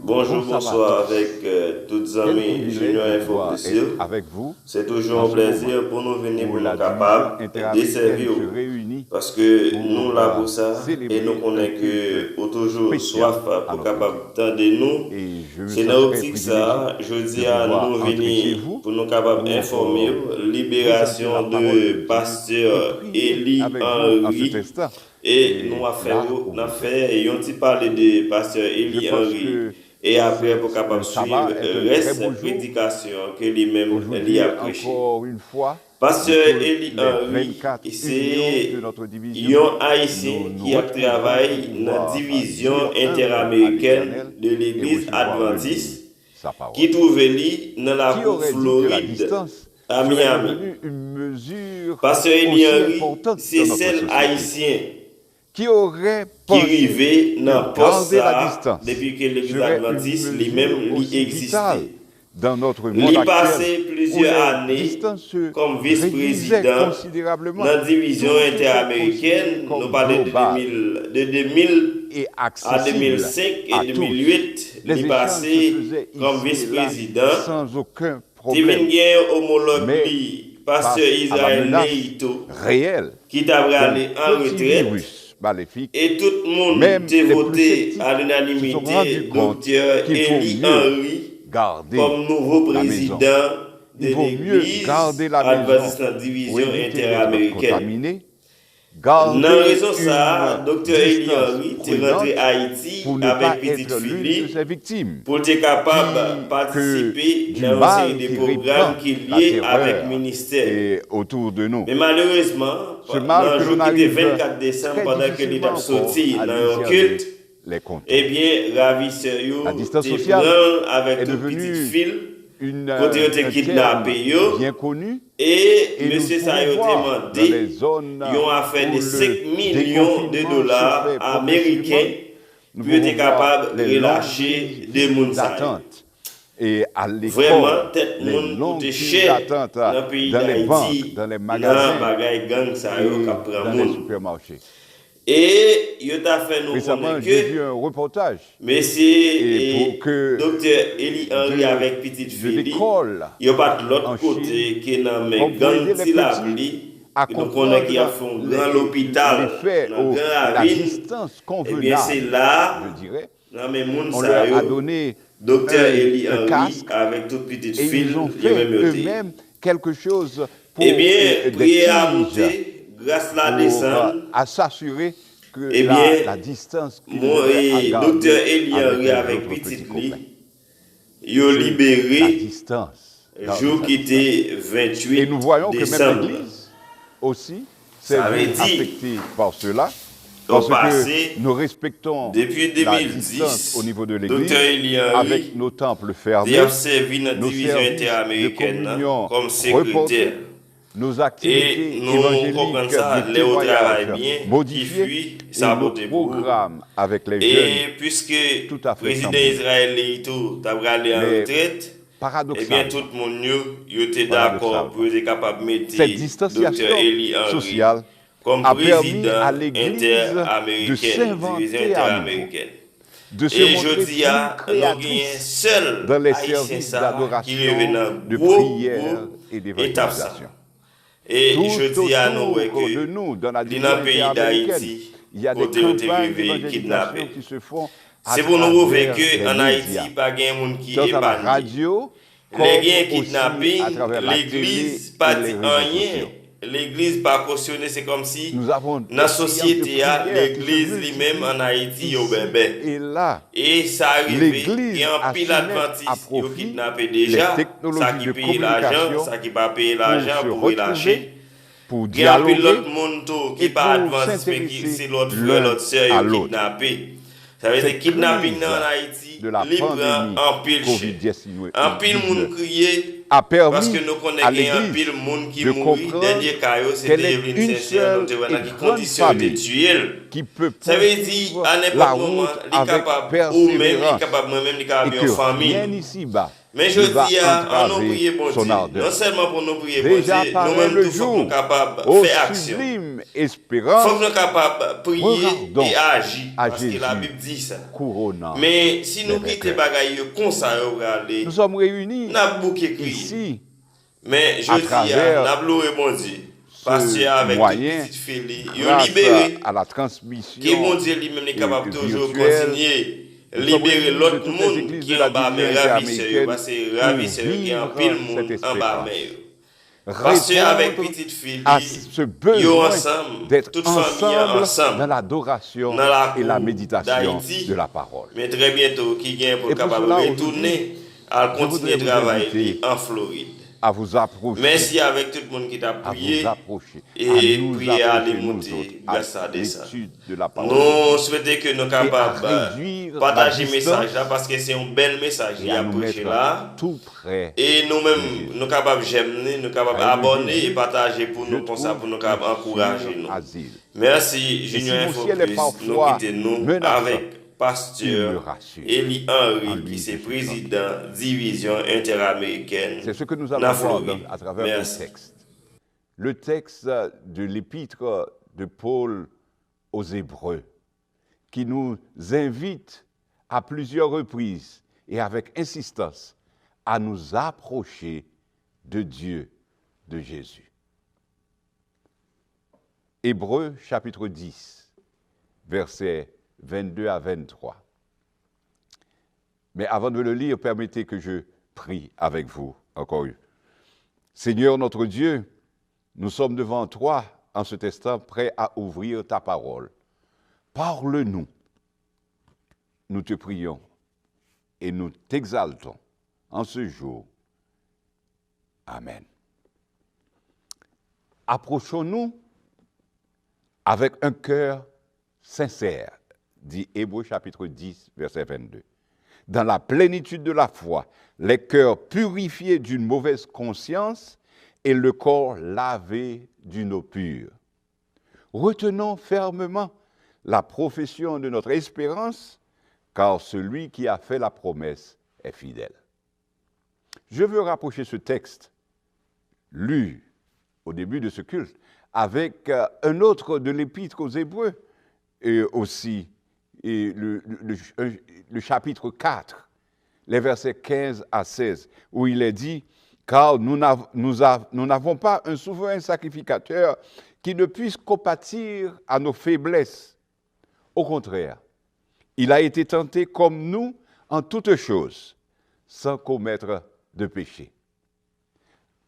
Bonjour, Bon sabbat à bonsoir tous. avec toutes Quel amis privilège Junior de Info pouvoir Plus. être avec vous C'est toujours en un ce moment plaisir pour nous venir où pour nous la division capables de interaméricaine servir se réunit parce que nous pour là pour ça et nous célébrer un connaissons culte que au toujours spécial soif à pour notre Dieu. capable de nous. Et je me C'est sens dans très l'optique privilégié ça, je de dis à pouvoir nous entrer chez venir vous pour nous capables pour informer présenter la libération parole de de Dieu et pasteur prier Eli avec vous en cet Henry. instant. Et Et nous là où avons vous êtes. fait, et on a parlé de pasteur Je Eli pense Henry. que Et après, pour le capable suivre sabbat est un le très beau reste jour. prédication que lui-même lui Aujourd'hui, a prêché. encore une fois, de Pasteur toutes Eli les Henry, 24 unions de c'est notre division, un nous haïtien nous qui a retrouverons pour travaillé dans la pouvoir division dire un mot à interaméricaine l'Éternel de et l'église recevoir de lui adventiste sa parole. qui trouvait dans la Qui cour aurait dit que la Floride distance à serait Miami. devenue une mesure Pasteur Eli aussi Henry, importante c'est dans notre celle société? haïtien Qui aurait qui pensé arrivait dans que le poste garder la ça distance depuis que l'église serait une adventiste mesure lui-même aussi vitale existait. dans notre monde Il actuel, passé où plusieurs les années distances se comme réduisaient vice-président considérablement. dans la division Tout était interaméricaine. considéré Nous comme parlons global de 2000 et à accessible 2005 à et tous. 2008. Les Il échanges se passé faisaient comme ici et là vice-président. sans aucun Il problème, vient homologue mais li, pasteur face à la Israël menace Neito, réelle qui t'a d'un allé en petit retraite. virus maléfique. Et tout le monde Même a les plus voté sceptiques à se sont l'unanimité rendus compte docteur qu'il faut Eli mieux Henry garder comme nouveau la maison. président de Il vaut mieux l'église garder la adventiste maison en pour division éviter d'être interaméricaine. contaminé, Dans garder raison ça, une docteur Eli distance Henry est rentré prudente à Haïti pour ne pas avec petite être l'une de fille ces victimes pour être capable de que participer du dans une série mal de qui programmes répand qui la sont liés avec le terreur ministère. et autour de nous. Mais malheureusement, Ce dans mal le que jour l'on qui était arrive 24 décembre, très pendant que difficilement l'étape encore sorti à dans un discerner culte, les contours. eh bien, ravisseur, La distance te sociale prend avec est toute petite devenue fille, un côté te terme kidnappé, yo, bien connu et et nous monsieur ça a pouvons voir dans les demandé, zones ils ont affaire où de 5 le millions de déconfinement se dollars fait américains progressivement. Nous pour être pouvons voir capable de les longues relâcher des files mouns. d'attente. Et à Vraiment, l'école, tête les moun longues coûte files cher d'attente dans le pays dans les banques, d'Haïti, dans les dans magasins bagay gang ça yo et ka pran dans les moun. supermarchés. Et yo t'a fait nous Récemment, connaître j'ai que vu un reportage Monsieur et pour que docteur Eli Henry de- avec petite de fille, l'école il n'y a pas de l'autre en côté qui est dans mes comme pour aider gants les la petits vie. à Donc on a qui a comprendre fait un grand hôpital, l'effet dans ou grand la ville. distance Eh bien c'est convenable, là, je dirais. dans mes moun On ça leur a yo, donné docteur Eli un Henry casque avec toute petite et fille, ils ont il y a fait même yoté. eux-mêmes quelque chose pour Eh bien, des priez à tiges monter, grâce à la pour descente. à s'assurer que Eh bien, la distance qu'il Moi devait et garder docteur Eli Henry les avec autres petite petits lit, copains. yo La libéré distance. jour qui était 28 Et nous voyons que même décembre. l'Église aussi s'est Ça veut vue dire, affectée par cela. au Parce passé, que nous respectons depuis la 2010, distance au niveau de l'Église docteur Eli Henry avec nos temples fermés, il a servi dans la nos division services de interaméricaine communion comme reportés, secrétaire. nos Et activités nous évangéliques comprenons ça, de les au travail témoignage bien, qui modifiés fuit, et ça nos vote pour vous. programmes avec les Et jeunes puisque tout à le fait président semblable. Israël et tout, t'as allé en Mais retraite, eh bien paradoxal. tout le monde était Paradoxal. d'accord pour être capable de mettre Cette distanciation docteur Eli Henry sociale comme a permis président à l'Église de interaméricaine, division s'inventer à nouveau, interaméricaine. de se Et montrer je dis à plus nous gagnons créatrice seul dans les haïtien services ça, qui d'adoration, revient dans de gros, prière gros et étape d'évangélisation. ça. Et je Tout dis à nous autour ouais, de que nous, dans la dans division le pays interaméricaine, d'Haïti, il y a des côté où t'es campagnes arrivé d'évangélisation kidnappé. qui se font à C'est pour nous prouver travers que les en Haïti, médias, pas de monde qui tant est à la épanoui. radio, comme Les gains aussi kidnapping, à travers la l'église télé pas et les dit réseaux rien. sociaux. L'église pas cautionné, c'est comme si Nous avons dans la des société, prières qui se l'église multiplient lui-même en Haïti, ici yo bébé. et là. Et ça arrive, L'Église et en a pile su mettre adventiste, à yo profit kidnappé les déjà, ça technologies qui de paye l'argent, communication ça qui pas payer pour l'argent se pour retrouver, relâcher. pour Il y a un pile dialoguer l'autre monde tout, qui et pas pour adventiste, mais qui s'intéresser c'est l'autre frère, l'un l'autre sœur, à yo l'autre. kidnappé. Ça veut dire Cette kidnapping crise en Haïti, de la libre pandémie en pile cher. COVID-19 En pile monde crier a parce permis que nous à connaissons un l'Église pile monde qui de mourit. comprendre Dernier cas, qu'elle c'était est Evelyn une Saint-Cyr, seule nous et avons qui grande condition de famille. tuer. qui peut Ça veut dire, poursuivre à la n'importe moment, route il est avec capable, ou même, il est persévérance capable, moi-même, il est et capable en que rien famille. ici-bas Mais je ne va dis, à nous prier, entraver bon son Dieu. Non ardeur. seulement pour nous prier, bon Déjà Dieu, paraît nous-mêmes, le tout faut que nous jour, capables de ô faire action. sublime Faut que espérance, nous capables de prier regardons et agir. à Parce que la Jésus Bible dit ça. couronnant Mais si les nous quittons les vainqueurs. bagailles comme ça, regarder, Nous sommes réunis nous avons beaucoup crié. ici Mais je à dis, travers nous avons loué bon Dieu. Parce que ce avec toute moyen, petite fille, ils ont grâce libéré. à la Que transmission bon Dieu lui-même est capable de toujours virtuelle. continuer Nous sommes libérer réunis de l'autre toutes les monde églises qui de est la en bas, mais division ravisseur, interaméricaine parce que pour ravisseur qui est en pile vivre monde cette en bas, espérance. mais parce qu'avec Répondre petite fille, à ce ils besoin ensemble, d'être toute famille ensemble, dans l'adoration dans la et la cour méditation d'Haïti, de la parole. mais très bientôt, qui vient pour Et pour capable cela, de retourner à je continuer voudrais de vous travailler inviter en Floride. à vous approcher, Merci avec tout le monde qui t'a à prié vous approcher, et à nous prier à approcher, les nous monter autres, grâce à à des ça. l'étude de la parole. Nous souhaitons que nous Et à capables réduire de partager la le message distance là parce que c'est un bel message et qu'il à a nous prêché mettre là. tout près. Et nous-mêmes, nous capables j'aimer, nous capables Aïe, abonner Jésus, et partager pour je nous comme ça, trouve pour nous capables encourager nous. asile. Merci, Et Junior si mon Info ciel est Plus, nous parfois quittons nous menaçant, avec il me Pasteur rassure. Eli En Henry, lui, qui je est suis président division interaméricaine. C'est ce que nous dans allons voir Floride. à travers Merci. le texte. Le texte de l'épître de Paul aux Hébreux, qui nous invite à plusieurs reprises et avec insistance à nous approcher de Dieu, de Jésus. Hébreux chapitre 10, versets 22 à 23. Mais avant de le lire, permettez que je prie avec vous encore une. Seigneur notre Dieu, nous sommes devant toi en ce instant, prêts à ouvrir ta parole. Parle-nous. Nous te prions et nous t'exaltons en ce jour. Amen. Approchons-nous avec un cœur sincère, dit Hébreux chapitre 10, verset 22. Dans la plénitude de la foi, les cœurs purifiés d'une mauvaise conscience et le corps lavé d'une eau pure. Retenons fermement la profession de notre espérance, car celui qui a fait la promesse est fidèle. Je veux rapprocher ce texte, lu au début de ce culte, avec un autre de l'Épître aux Hébreux, et aussi le chapitre 4, les versets 15 à 16, où il est dit « Car nous n'avons pas un souverain sacrificateur qui ne puisse compatir à nos faiblesses. Au contraire, il a été tenté comme nous en toutes choses, sans commettre de péché.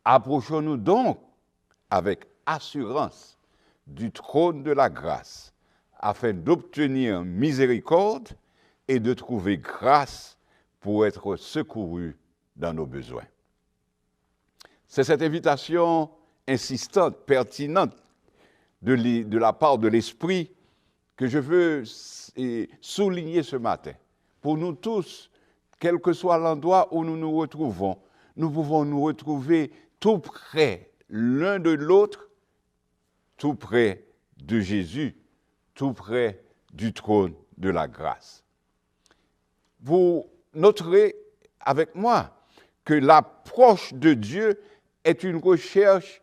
Approchons-nous donc avec assurance du trône de la grâce, afin d'obtenir miséricorde et de trouver grâce pour être secouru dans nos besoins. » C'est cette invitation insistante, pertinente de la part de l'Esprit que je veux souligner ce matin. Pour nous tous, quel que soit l'endroit où nous nous retrouvons, nous pouvons nous retrouver tout près l'un de l'autre, tout près de Jésus, tout près du trône de la grâce. Vous noterez avec moi que l'approche de Dieu est une recherche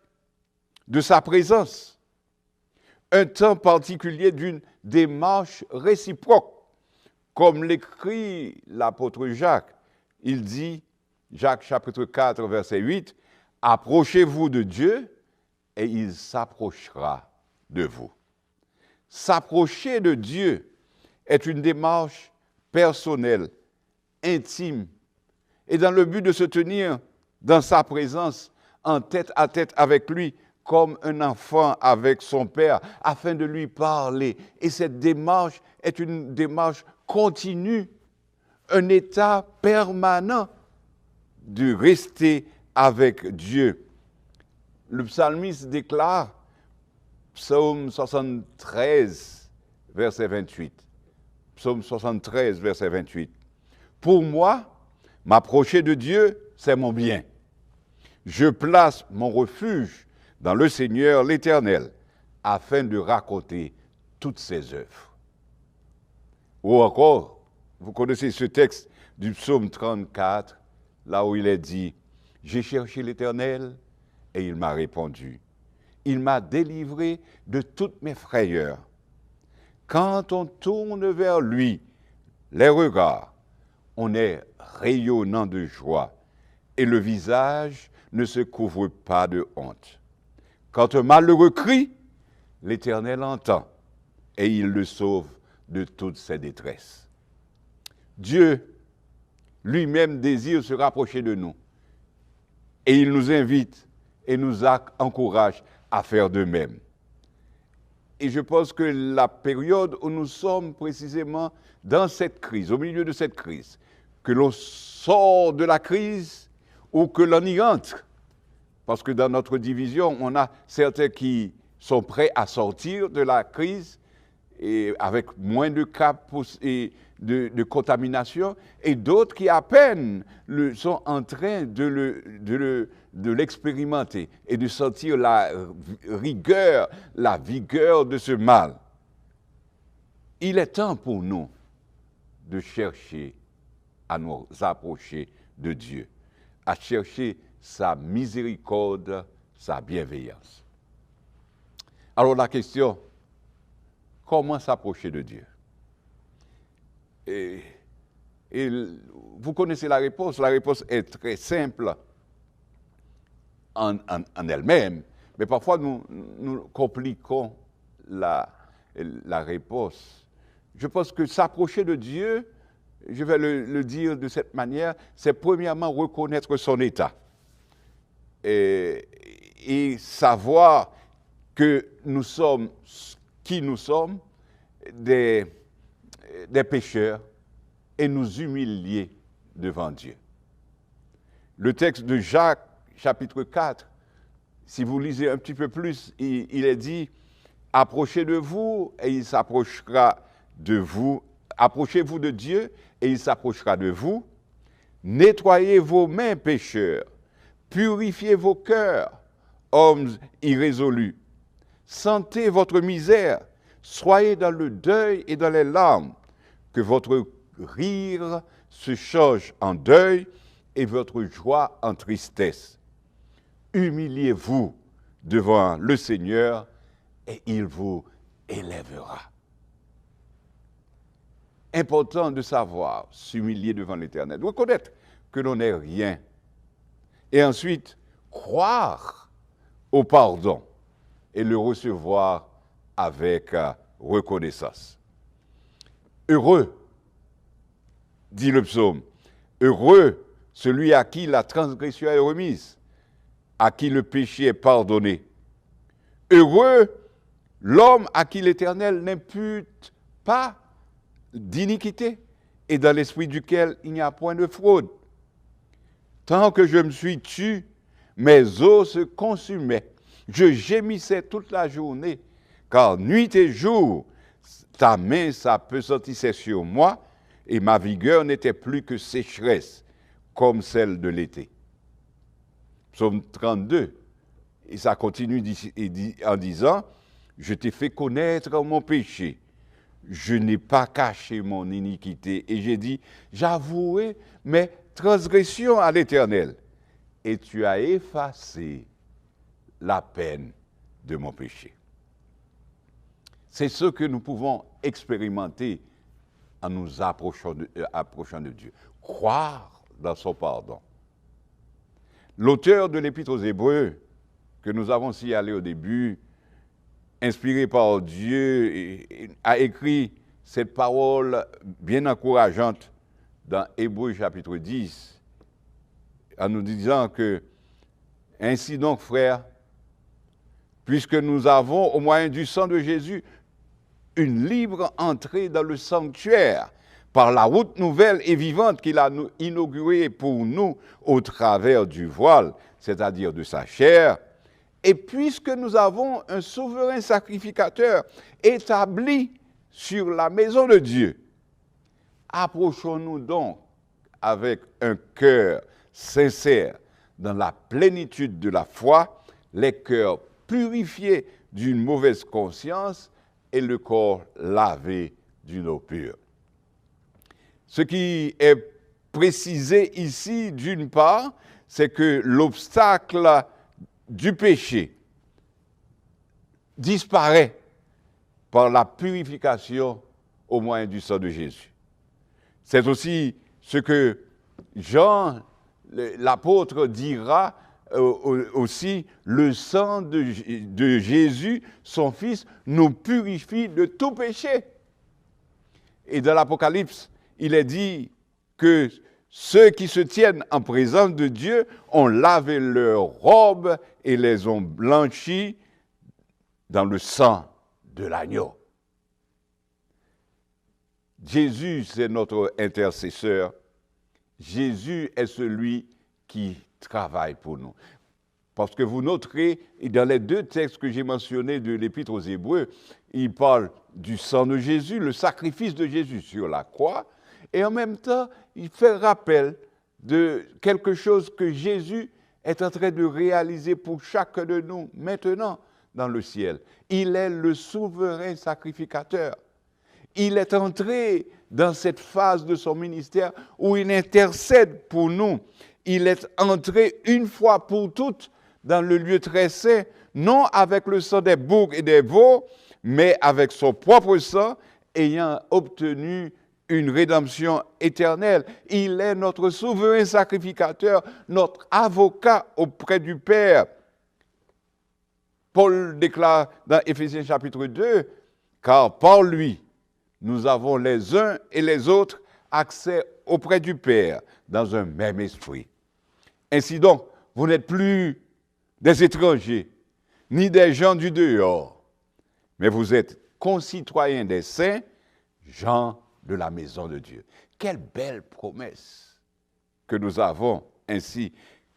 de sa présence, un temps particulier d'une démarche réciproque. Comme l'écrit l'apôtre Jacques, il dit, Jacques chapitre 4, verset 8, « Approchez-vous de Dieu et il s'approchera de vous. » S'approcher de Dieu est une démarche personnelle, intime, et dans le but de se tenir dans sa présence, en tête à tête avec lui, comme un enfant avec son père, afin de lui parler. Et cette démarche est une démarche continue, un état permanent de rester avec Dieu. Le psalmiste déclare, Psaume 73, verset 28. Psaume 73, verset 28. « Pour moi, m'approcher de Dieu, c'est mon bien. Je place mon refuge dans le Seigneur l'Éternel, afin de raconter toutes ses œuvres. Ou encore, vous connaissez ce texte du psaume 34, là où il est dit, « J'ai cherché l'Éternel et il m'a répondu. Il m'a délivré de toutes mes frayeurs. » Quand on tourne vers lui les regards, on est rayonnant de joie et le visage ne se couvre pas de honte. Quand un malheureux crie, l'Éternel entend et il le sauve de toutes ses détresses. Dieu lui-même désire se rapprocher de nous et il nous invite et nous encourage à faire de même. Et je pense que la période où nous sommes précisément dans cette crise, au milieu de cette crise, que l'on sort de la crise ou que l'on y entre, parce que dans notre division, on a certains qui sont prêts à sortir de la crise et avec moins de cas de contamination, et d'autres qui à peine sont en train de l'expérimenter et de sentir la rigueur, la vigueur de ce mal. Il est temps pour nous de chercher à nous approcher de Dieu, à chercher sa miséricorde, sa bienveillance. Alors la question, comment s'approcher de Dieu? Et vous connaissez la réponse est très simple en elle-même, mais parfois nous compliquons la réponse. Je pense que s'approcher de Dieu, je vais le dire de cette manière, c'est premièrement reconnaître son état et savoir que nous sommes qui nous sommes, des pécheurs, et nous humilier devant Dieu. Le texte de Jacques, chapitre 4, si vous lisez un petit peu plus, il est dit, « Approchez de vous, et il s'approchera de vous. Approchez-vous de Dieu, et il s'approchera de vous. Nettoyez vos mains, pécheurs. Purifiez vos cœurs, hommes irrésolus. Sentez votre misère. Soyez dans le deuil et dans les larmes. Que votre rire se change en deuil et votre joie en tristesse. Humiliez-vous devant le Seigneur et il vous élèvera. » Important de savoir s'humilier devant l'Éternel, reconnaître que l'on n'est rien. Et ensuite, croire au pardon et le recevoir avec reconnaissance. Heureux, dit le psaume, heureux celui à qui la transgression est remise, à qui le péché est pardonné. Heureux l'homme à qui l'Éternel n'impute pas d'iniquité et dans l'esprit duquel il n'y a point de fraude. Tant que je me suis tu, mes os se consumaient. Je gémissais toute la journée, car nuit et jour, ta main s'appesantissait sur moi, et ma vigueur n'était plus que sécheresse, comme celle de l'été. Psaume 32, et ça continue en disant, « Je t'ai fait connaître mon péché, je n'ai pas caché mon iniquité, et j'ai dit, j'avouerai mes transgressions à l'Éternel, et tu as effacé la peine de mon péché. » C'est ce que nous pouvons expérimenter en nous approchant de Dieu. Croire dans son pardon. L'auteur de l'Épître aux Hébreux, que nous avons signalé au début, inspiré par Dieu, a écrit cette parole bien encourageante dans Hébreux chapitre 10, en nous disant que, ainsi donc, frères, puisque nous avons, au moyen du sang de Jésus, une libre entrée dans le sanctuaire par la route nouvelle et vivante qu'il a inaugurée pour nous au travers du voile, c'est-à-dire de sa chair, et puisque nous avons un souverain sacrificateur établi sur la maison de Dieu, approchons-nous donc avec un cœur sincère dans la plénitude de la foi, les cœurs purifiés d'une mauvaise conscience et le corps lavé d'une eau pure. Ce qui est précisé ici, d'une part, c'est que l'obstacle du péché disparaît par la purification au moyen du sang de Jésus. C'est aussi ce que Jean, l'apôtre, dira aussi, le sang de Jésus, son Fils, nous purifie de tout péché. Et dans l'Apocalypse, il est dit que ceux qui se tiennent en présence de Dieu ont lavé leurs robes et les ont blanchis dans le sang de l'agneau. Jésus, c'est notre intercesseur. Jésus est celui qui travaille pour nous. Parce que vous noterez, dans les deux textes que j'ai mentionnés de l'Épître aux Hébreux, il parle du sang de Jésus, le sacrifice de Jésus sur la croix, et en même temps, il fait rappel de quelque chose que Jésus est en train de réaliser pour chacun de nous maintenant dans le ciel. Il est le souverain sacrificateur. Il est entré dans cette phase de son ministère où il intercède pour nous. Il est entré une fois pour toutes dans le lieu très saint, non avec le sang des boucs et des veaux, mais avec son propre sang, ayant obtenu une rédemption éternelle. Il est notre souverain sacrificateur, notre avocat auprès du Père. Paul déclare dans Éphésiens chapitre 2, « Car par lui, nous avons les uns et les autres accès auprès du Père dans un même esprit. » Ainsi donc, vous n'êtes plus des étrangers, ni des gens du dehors, mais vous êtes concitoyens des saints, gens de la maison de Dieu. Quelle belle promesse que nous avons ainsi,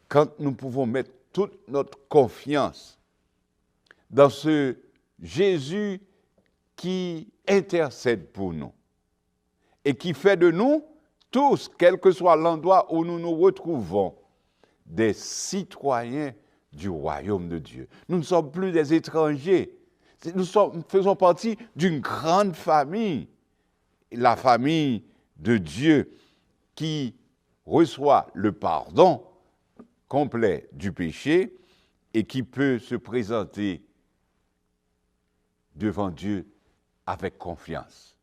quand nous pouvons mettre toute notre confiance dans ce Jésus qui intercède pour nous et qui fait de nous tous, quel que soit l'endroit où nous nous retrouvons, des citoyens du royaume de Dieu. Nous ne sommes plus des étrangers. Nous faisons partie d'une grande famille, la famille de Dieu qui reçoit le pardon complet du péché et qui peut se présenter devant Dieu avec confiance.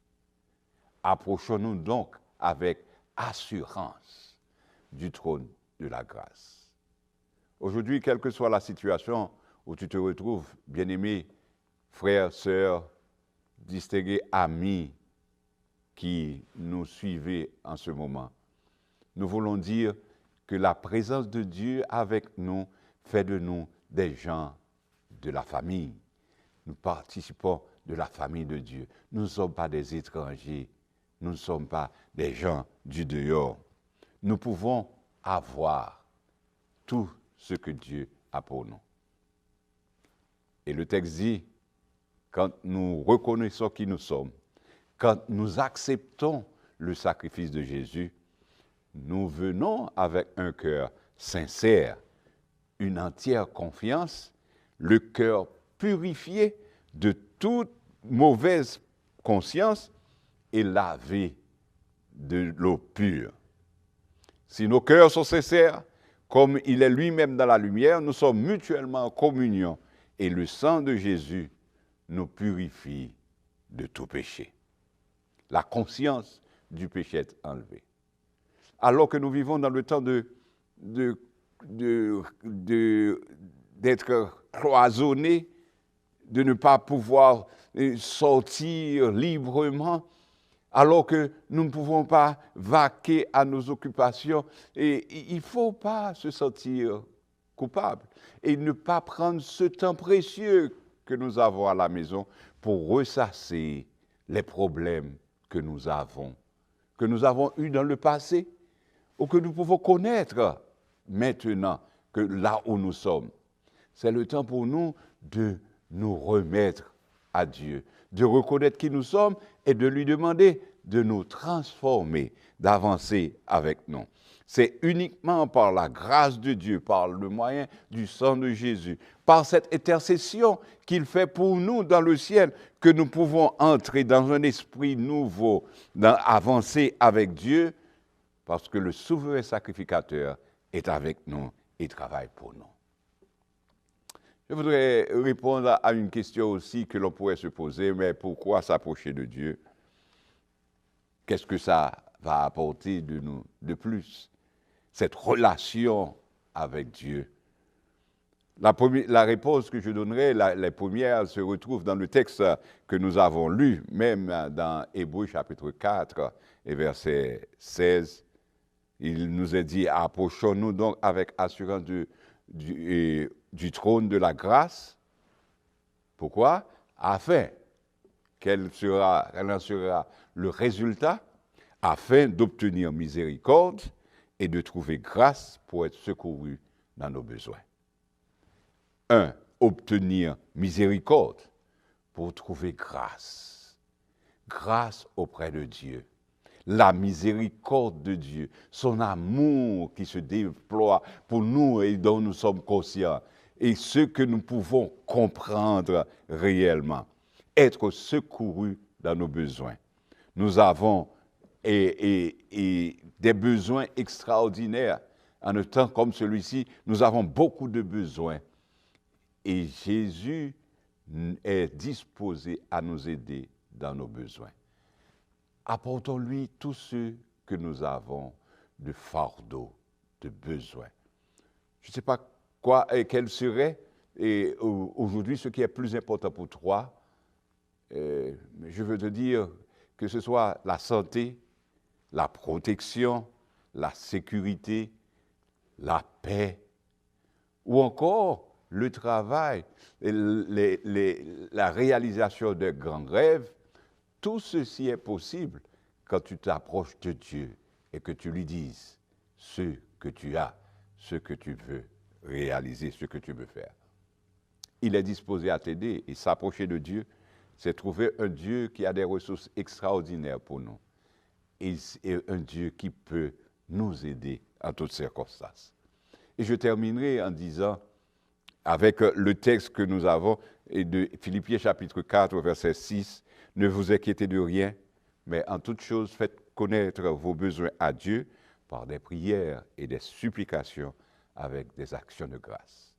Approchons-nous donc avec assurance du trône de la grâce. Aujourd'hui, quelle que soit la situation où tu te retrouves, bien-aimé, frères, sœurs, distingués amis qui nous suivez en ce moment, nous voulons dire que la présence de Dieu avec nous fait de nous des gens de la famille. Nous participons de la famille de Dieu. Nous ne sommes pas des étrangers. Nous ne sommes pas des gens du dehors. Nous pouvons avoir tout ce que Dieu a pour nous. Et le texte dit, quand nous reconnaissons qui nous sommes, quand nous acceptons le sacrifice de Jésus, nous venons avec un cœur sincère, une entière confiance, le cœur purifié de toute mauvaise conscience et lavé de l'eau pure. Si nos cœurs sont sincères, comme il est lui-même dans la lumière, nous sommes mutuellement en communion et le sang de Jésus nous purifie de tout péché. La conscience du péché est enlevée. Alors que nous vivons dans le temps d'être cloisonnés, de ne pas pouvoir sortir librement, alors que nous ne pouvons pas vaquer à nos occupations. Et il ne faut pas se sentir coupable et ne pas prendre ce temps précieux que nous avons à la maison pour ressasser les problèmes que nous avons eus dans le passé ou que nous pouvons connaître maintenant que là où nous sommes. C'est le temps pour nous de nous remettre à Dieu, de reconnaître qui nous sommes et de lui demander de nous transformer, d'avancer avec nous. C'est uniquement par la grâce de Dieu, par le moyen du sang de Jésus, par cette intercession qu'il fait pour nous dans le ciel, que nous pouvons entrer dans un esprit nouveau, avancer avec Dieu, parce que le souverain sacrificateur est avec nous et travaille pour nous. Je voudrais répondre à une question aussi que l'on pourrait se poser, mais pourquoi s'approcher de Dieu? Qu'est-ce que ça va apporter de nous de plus? Cette relation avec Dieu. La réponse que je donnerai, les premières se retrouvent dans le texte que nous avons lu, même dans Hébreux chapitre 4 et verset 16. Il nous est dit, approchons-nous donc avec assurance du trône de la grâce. Pourquoi? Afin quel en sera le résultat, afin d'obtenir miséricorde et de trouver grâce pour être secouru dans nos besoins. 1. Obtenir miséricorde pour trouver grâce. Grâce auprès de Dieu. La miséricorde de Dieu, son amour qui se déploie pour nous et dont nous sommes conscients, et ce que nous pouvons comprendre réellement. Être secourus dans nos besoins. Nous avons des besoins extraordinaires. En un temps comme celui-ci, nous avons beaucoup de besoins. Et Jésus est disposé à nous aider dans nos besoins. Apportons-lui tout ce que nous avons de fardeau, de besoin. Je ne sais pas quel serait aujourd'hui ce qui est plus important pour toi. Je veux te dire que ce soit la santé, la protection, la sécurité, la paix, ou encore le travail, la réalisation de grands rêves. Tout ceci est possible quand tu t'approches de Dieu et que tu lui dises ce que tu as, ce que tu veux réaliser, ce que tu veux faire. Il est disposé à t'aider et s'approcher de Dieu, c'est trouver un Dieu qui a des ressources extraordinaires pour nous et un Dieu qui peut nous aider en toutes circonstances. Et je terminerai en disant, avec le texte que nous avons de Philippiens chapitre 4, verset 6, « Ne vous inquiétez de rien, mais en toute chose faites connaître vos besoins à Dieu par des prières et des supplications avec des actions de grâce. »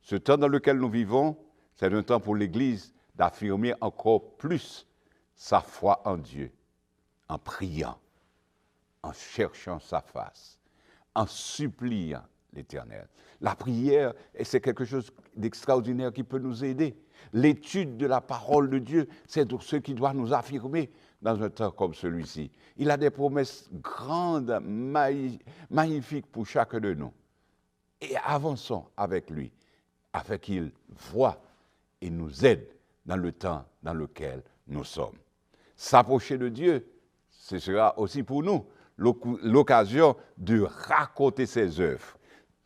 Ce temps dans lequel nous vivons, c'est un temps pour l'Église d'affirmer encore plus sa foi en Dieu, en priant, en cherchant sa face, en suppliant l'Éternel. La prière, c'est quelque chose d'extraordinaire qui peut nous aider. L'étude de la parole de Dieu, c'est ce qui doit nous affirmer dans un temps comme celui-ci. Il a des promesses grandes, magnifiques pour chacun de nous. Et avançons avec lui, afin qu'il voie et nous aide dans le temps dans lequel nous sommes. S'approcher de Dieu, ce sera aussi pour nous l'occasion de raconter ses œuvres.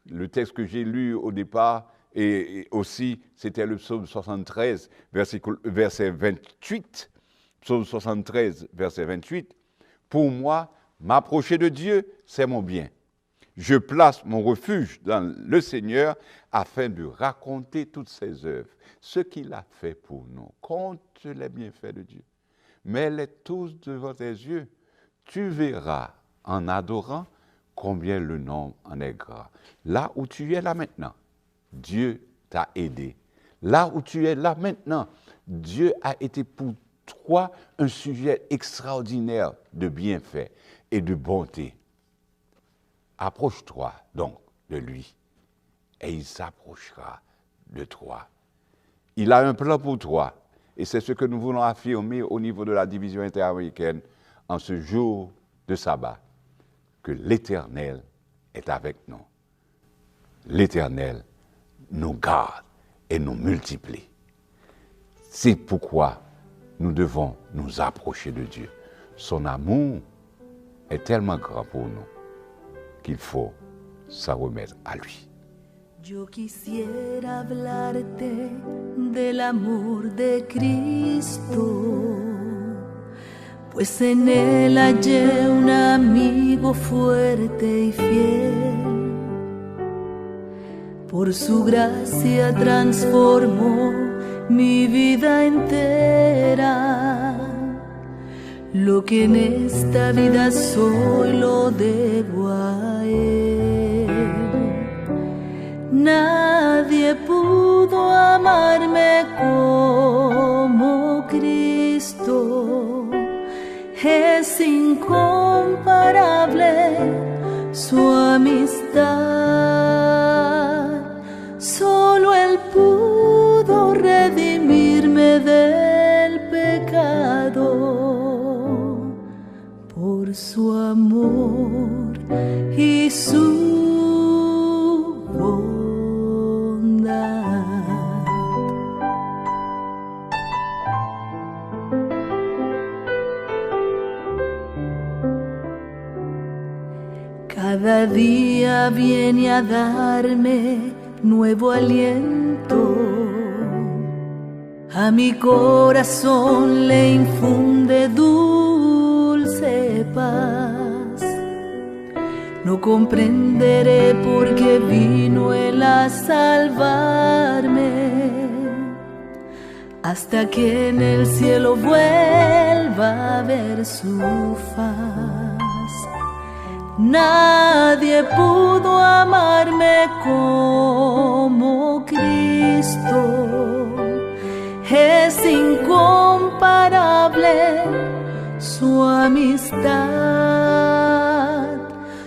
Le texte que j'ai lu au départ, et aussi, c'était le psaume 73, verset 28. Psaume 73, verset 28. « Pour moi, m'approcher de Dieu, c'est mon bien. Je place mon refuge dans le Seigneur afin de raconter toutes ses œuvres, ce qu'il a fait pour nous. Compte les bienfaits de Dieu. Mets-les tous devant tes yeux. Tu verras en adorant combien le nom en est grand. » Là où tu es là maintenant, Dieu t'a aidé. Là où tu es là maintenant, Dieu a été pour toi un sujet extraordinaire de bienfaits et de bonté. Approche-toi donc de lui et il s'approchera de toi. Il a un plan pour toi et c'est ce que nous voulons affirmer au niveau de la division interaméricaine en ce jour de sabbat, que l'Éternel est avec nous. L'Éternel nous garde et nous multiplie. C'est pourquoi nous devons nous approcher de Dieu. Son amour est tellement grand pour nous qu'il faut s'en remettre à lui. Yo quisiera hablarte del amor de Cristo, pues en él hallé un amigo fuerte y fiel. Por su gracia transformó mi vida entera. Lo que en esta vida soy lo debo a él. Nadie pudo amarme como Cristo. Es incomparable su amistad. Solo Él pudo redimirme del pecado por su amor y su bondad. Cada día viene a darme nuevo aliento. A mi corazón le infunde dulce paz. No comprenderé por qué vino Él a salvarme, hasta que en el cielo vuelva a ver su faz. Nadie pudo amarme como Cristo. Es incomparable su amistad.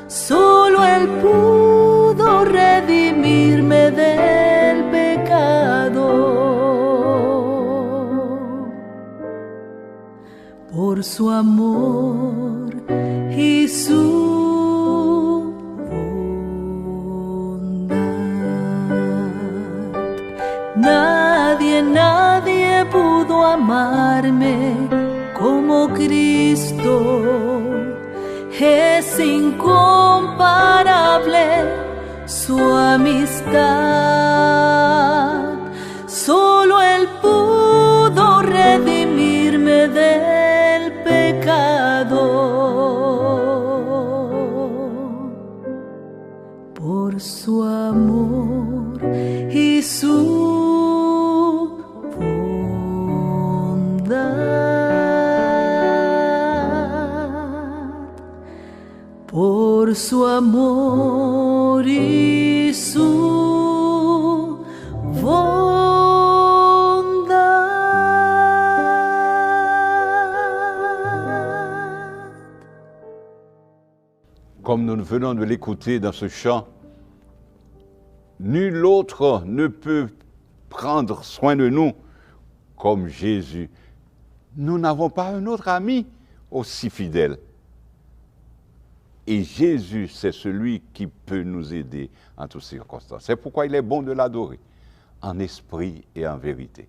Solo Él pudo redimirme del pecado por su amor y su Nadie pudo amarme como Cristo. Es incomparable su amistad. Solo Él pudo redimirme del pecado por su amor y su por su amor y su bondad. Comme nous venons de l'écouter dans ce chant, nul autre ne peut prendre soin de nous comme Jésus. Nous n'avons pas un autre ami aussi fidèle. Et Jésus, c'est celui qui peut nous aider en toutes circonstances. C'est pourquoi il est bon de l'adorer, en esprit et en vérité.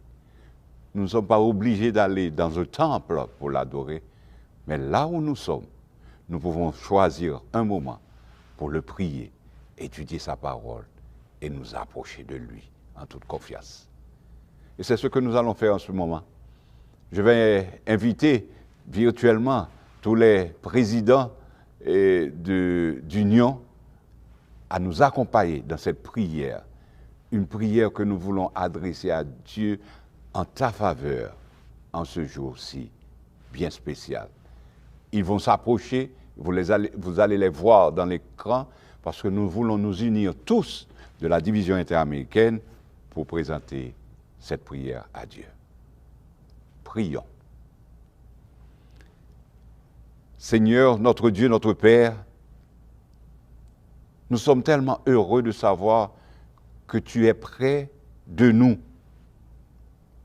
Nous ne sommes pas obligés d'aller dans un temple pour l'adorer, mais là où nous sommes, nous pouvons choisir un moment pour le prier, étudier sa parole et nous approcher de lui en toute confiance. Et c'est ce que nous allons faire en ce moment. Je vais inviter virtuellement tous les présidents d'union à nous accompagner dans cette prière, une prière que nous voulons adresser à Dieu en ta faveur en ce jour-ci bien spécial. Ils vont s'approcher, vous allez les voir dans l'écran parce que nous voulons nous unir tous de la division interaméricaine pour présenter cette prière à Dieu. Prions. Seigneur, notre Dieu, notre Père, nous sommes tellement heureux de savoir que tu es près de nous,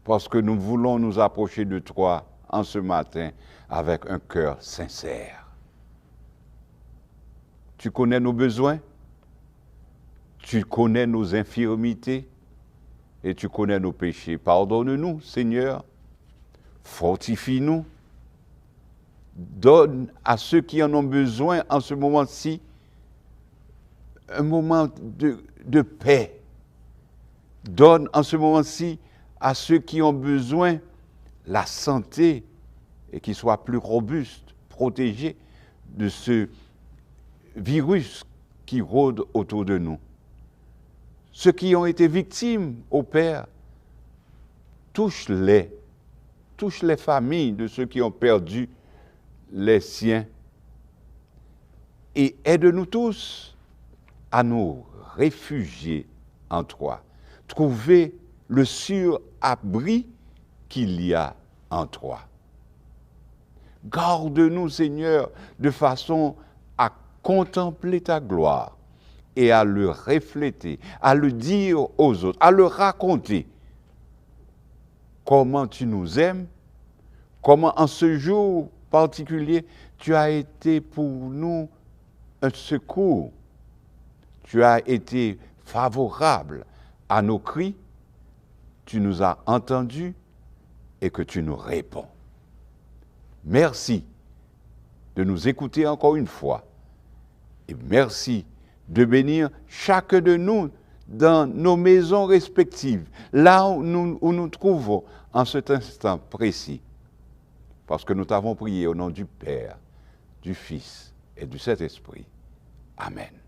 parce que nous voulons nous approcher de toi en ce matin avec un cœur sincère. Tu connais nos besoins, tu connais nos infirmités et tu connais nos péchés. Pardonne-nous, Seigneur, fortifie-nous. Donne à ceux qui en ont besoin en ce moment-ci un moment de paix. Donne en ce moment-ci à ceux qui ont besoin la santé et qu'ils soient plus robustes, protégés de ce virus qui rôde autour de nous. Ceux qui ont été victimes, ô Père, touche-les familles de ceux qui ont perdu les siens, et aide-nous tous à nous réfugier en toi, trouver le sur-abri qu'il y a en toi. Garde-nous, Seigneur, de façon à contempler ta gloire et à le refléter, à le dire aux autres, à le raconter. Comment tu nous aimes, comment en ce jour particulier, tu as été pour nous un secours. Tu as été favorable à nos cris, tu nous as entendus et que tu nous réponds. Merci de nous écouter encore une fois et merci de bénir chacun de nous dans nos maisons respectives, là où nous trouvons en cet instant précis. Parce que nous t'avons prié au nom du Père, du Fils et du Saint-Esprit. Amen.